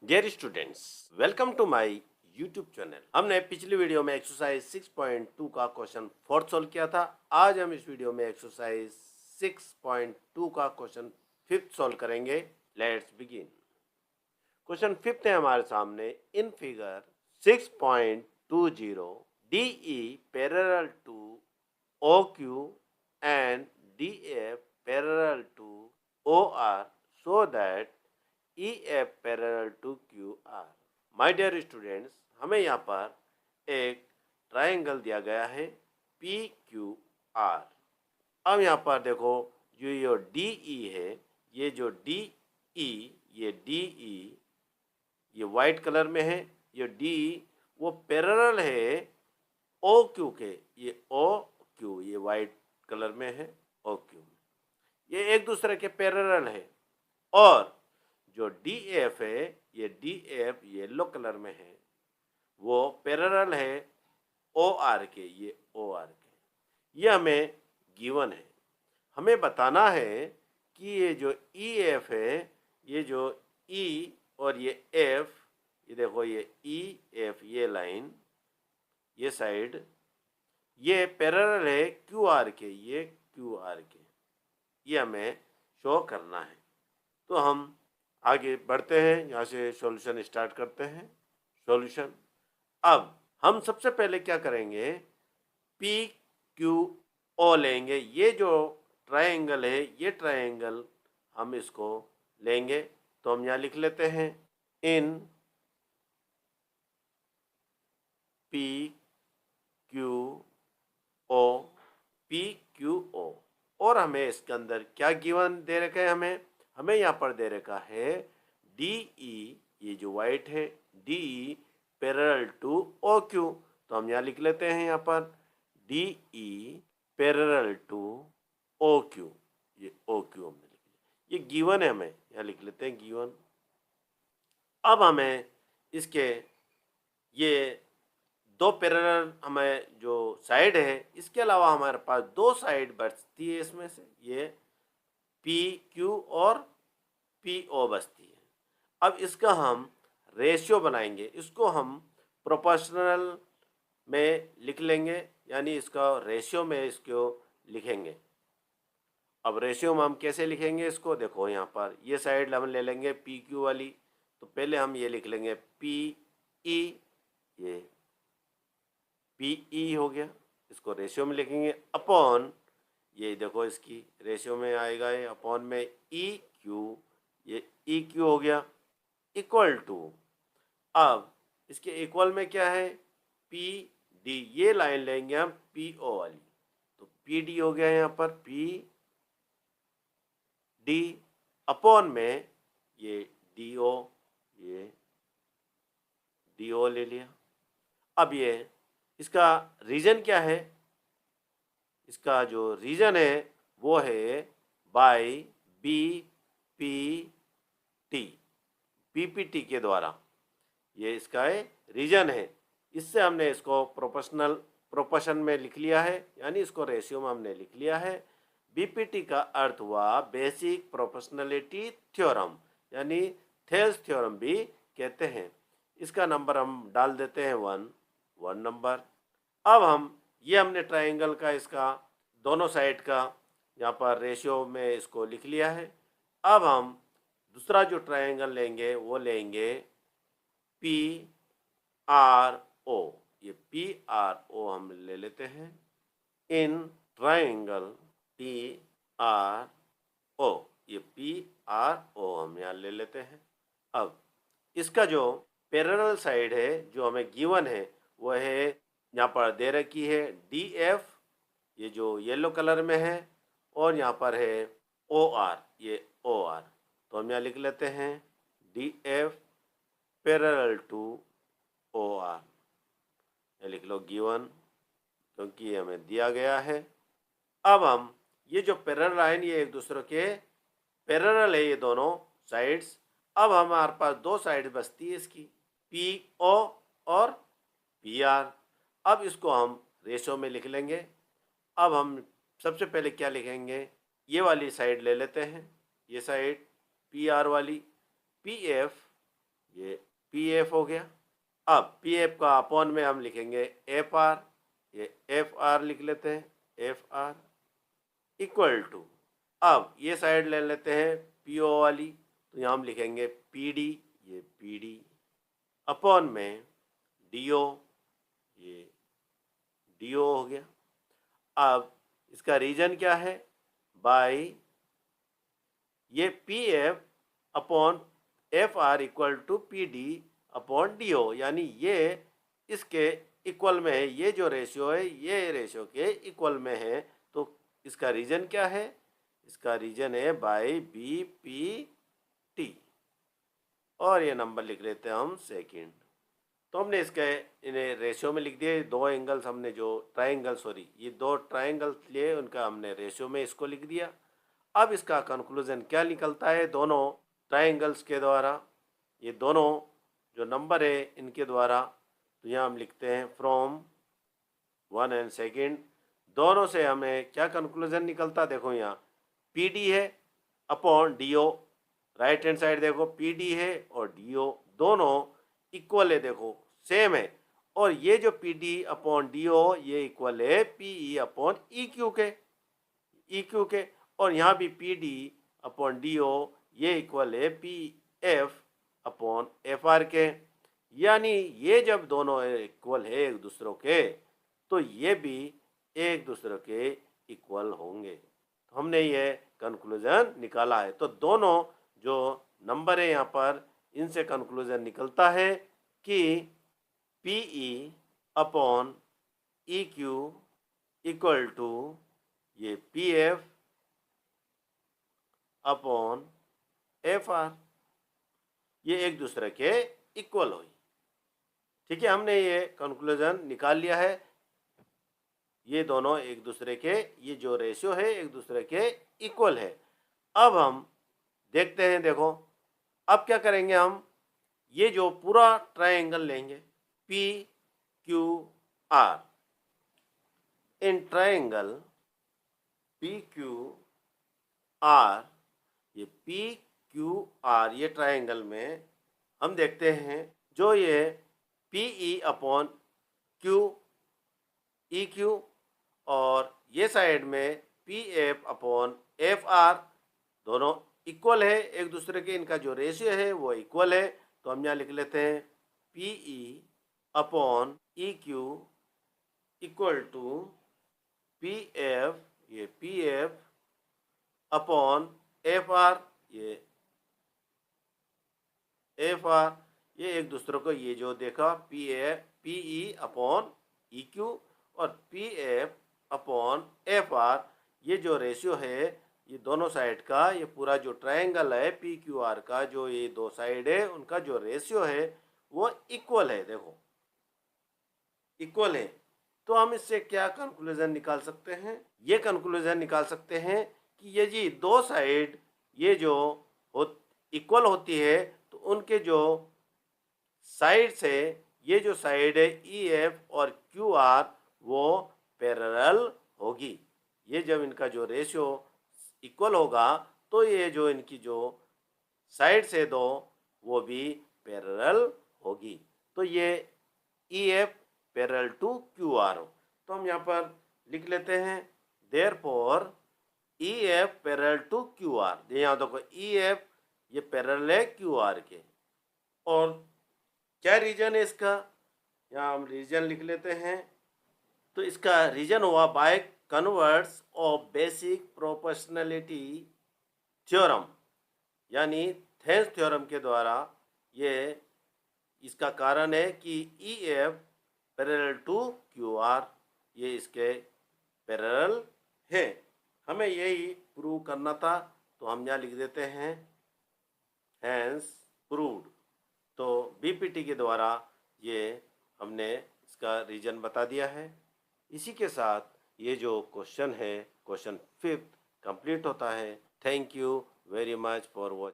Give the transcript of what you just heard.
Dear students, welcome to my YouTube channel. हमने पिछली video में एक्सरसाइज 6.2 का क्वेश्चन फोर्थ सॉल्व किया था। आज हम इस वीडियो में एक्सरसाइज 6.2 का क्वेश्चन फिफ्थ सॉल्व करेंगे। Let's begin. क्वेश्चन फिफ्थ है हमारे सामने। In figure 6.20 DE parallel to OQ and DF parallel to OR so that EF parallel to QR। My dear students, हमें यहाँ पर एक ट्रायंगल दिया गया है PQR। अब यहाँ पर देखो, जो DE है, ये जो DE, ये DE ये वाइट कलर में है। ये DE वो पैरेलल है OQ के। ये OQ ये वाइट कलर में है। OQ ये एक दूसरे के पैरेलल है। और जो DF है, ये DF येलो कलर में है, वो पैरेलल है OR के। ये OR के। ये हमें गिवन है। हमें बताना है कि ये जो EF है, ये जो E और ये F, ये देखो ये EF ये लाइन, ये साइड, ये पैरेलल है QR के। ये QR के। ये हमें शो करना है। तो हम आगे बढ़ते हैं, यहाँ से सॉल्यूशन स्टार्ट करते हैं। सॉल्यूशन, अब हम सबसे पहले क्या करेंगे, PQO लेंगे। ये जो ट्रायंगल है, ये ट्रायंगल हम इसको लेंगे। तो हम यहाँ लिख लेते हैं इन PQO। और हमें इसके अंदर क्या गिवन दे रखा है, हमें यहाँ पर दे रखा है DE, ये जो वाइट है, DE पैरेलल टू OQ। तो हम यहाँ लिख लेते हैं यहाँ पर DE पैरेलल टू OQ। ये OQ हमने लिख लिया। ये गिवन है, हमें यहाँ लिख लेते हैं गिवन। अब हमें इसके ये दो पैरेलल हमें जो साइड है, इसके अलावा हमारे पास दो साइड बचती है इसमें से। ये PQ और PO बचती है। अब इसका हम रेशियो बनाएंगे। इसको हम प्रोपोर्शनल में लिख लेंगे, यानी इसका रेशियो में इसको लिखेंगे। अब रेशियो में हम कैसे लिखेंगे इसको, देखो यहाँ पर ये साइड हम ले लेंगे PQ वाली। तो पहले हम ये लिख लेंगे PE, ये PE हो गया। इसको रेशियो में लिखेंगे अपॉन, ये देखो इसकी रेशियो में आएगा, ये अपॉन में EQ, ये EQ हो गया, इक्वल टू, अब इसके इक्वल में क्या है, PD। ये लाइन लेंगे हम PO वाली। तो PD हो गया यहाँ पर PD अपॉन में ये DO, ये DO ले लिया। अब ये इसका रीजन क्या है, इसका जो रीजन है वो है बाय BPT के द्वारा। ये इसका रीजन है। इससे हमने इसको प्रोपोर्शन में लिख लिया है, यानी इसको रेशियो में हमने लिख लिया है। BPT का अर्थ हुआ बेसिक प्रोपोर्शनलिटी थ्योरम, यानी थेल्स थ्योरम भी कहते हैं। इसका नंबर हम डाल देते हैं 1 नंबर। अब ये हमने ट्रायंगल का इसका दोनों साइड का यहाँ पर रेशियो में इसको लिख लिया है। अब हम दूसरा जो ट्रायंगल लेंगे वो लेंगे PRO। ये PRO हम ले लेते हैं इन ट्रायंगल PRO। ये PRO हम यहाँ ले लेते हैं। अब इसका जो पैरेलल साइड है जो हमें गिवन है, वो है यहाँ पर दे रखी है DF, ये जो येलो कलर में है, और यहाँ पर है OR, ये OR। तो हम यहाँ लिख लेते हैं DF पैरेलल टू OR। ये लिख लो गिवन, क्योंकि ये हमें दिया गया है। अब हम ये जो पैरेलल लाइन, ये एक दूसरे के पैरेलल है, ये दोनों साइड्स। अब हमारे पास दो साइड बचती है इसकी, PO और PR। अब इसको हम रेशो में लिख लेंगे। अब हम सबसे पहले क्या लिखेंगे, ये वाली साइड ले लेते हैं, ये साइड PR वाली, PF, ये पी एफ हो गया। अब पी एफ का अपॉन में हम लिखेंगे एफ आर, ये एफ आर लिख लेते हैं, एफ आर इक्वल टू, अब ये साइड ले लेते हैं पी ओ वाली, तो यहाँ हम लिखेंगे पी डी, ये पी डी अपॉन में डी ओ, ये डी ओ हो गया। अब इसका रीजन क्या है, बाय ये P F upon F R equal to P D upon D O, यानी ये इसके इक्वल में है, ये जो रेशियो है ये रेशियो के इक्वल में है। तो इसका रीजन क्या है, इसका रीजन है बाय बी पी टी, और ये नंबर लिख लेते हैं हम सेकंड। तो हमने इसके इन्हें रेशियो में लिख दिए, दो एंगल्स हमने जो ट्राइंगल, सॉरी ये दो ट्राइंगल्स लिए उनका हमने रेशियो में इसको लिख दिया। अब इसका कंक्लूजन क्या निकलता है दोनों ट्राइंगल्स के द्वारा, ये दोनों जो नंबर है इनके द्वारा, तो यहाँ हम लिखते हैं फ्रॉम 1 एंड सेकंड, दोनों से हमें क्या कंक्लूजन निकलता, देखो यहाँ पी डी है upon D O, right hand side देखो पी डी है और डी ओ दोनों इक्वल है, देखो सेम है, और ये जो P D upon D O ये इक्वल है P E upon E Q के, ई क्यू के, और यहाँ भी P D upon D O ये इक्वल है P F upon F R के, यानी ये जब दोनों इक्वल है एक दूसरों के तो ये भी एक दूसरे के इक्वल होंगे। तो हमने ये कंक्लूजन निकाला है। तो दोनों जो नंबर है यहाँ पर इनसे कंक्लूजन निकलता है कि P E upon E Q equal to ये P F upon F R, ये एक दूसरे के इक्वल हुई। ठीक है, हमने ये कंक्लूजन निकाल लिया है, ये दोनों एक दूसरे के, ये जो रेशियो है एक दूसरे के इक्वल है। अब हम देखते हैं, देखो अब क्या करेंगे, हम ये जो पूरा ट्रायंगल लेंगे P Q R, in triangle P Q R, ये पी क्यू आर ये ट्रायंगल में हम देखते हैं जो ये P E upon Q E Q और ये साइड में P F upon F are दोनों इक्वल है एक दूसरे के, इनका जो रेशियो है वो इक्वल है। तो हम यहाँ लिख लेते हैं P E upon E Q equal to P F, ये P F upon F R, ये एफ आर, ये एक दूसरे को ये जो देखा P E upon E Q और P F upon F R, ये जो रेशियो है ये दोनों साइड का, ये पूरा जो ट्रायंगल है पी क्यू आर का, जो ये दो साइड है उनका जो रेशियो है वो इक्वल है, देखो इक्वल है। तो हम इससे क्या कंक्लूजन निकाल सकते हैं, ये कंक्लूजन निकाल सकते हैं कि ये जी दो साइड ये जो इक्वल होती है तो उनके जो साइड से ये जो साइड है ई एफ और क्यू आर वो पैरेलल होगी। ये जब इनका जो रेशियो इक्वल होगा तो ये जो इनकी जो साइड से दो वो भी पैरेलल होगी। तो ये E F parallel to Q R हो। तो हम यहाँ पर लिख लेते हैं therefore E F parallel to Q R. यहाँ देखो ई एफ ये पैरेलल है क्यू आर के, और क्या रीजन है इसका, यहाँ हम रीजन लिख लेते हैं। तो इसका रीजन हुआ by converse of basic proportionality theorem, यानी थेन्स थ्योरम के द्वारा ये इसका कारण है कि E F parallel to Q R ये इसके पैरेलल है। हमें यही प्रूव करना था, तो हम यहाँ लिख देते हैं हैंस प्रूव्ड। तो बीपीटी के द्वारा ये हमने इसका रीजन बता दिया है। इसी के साथ ये जो क्वेश्चन है, क्वेश्चन 5 कंप्लीट होता है। Thank you very much for watching.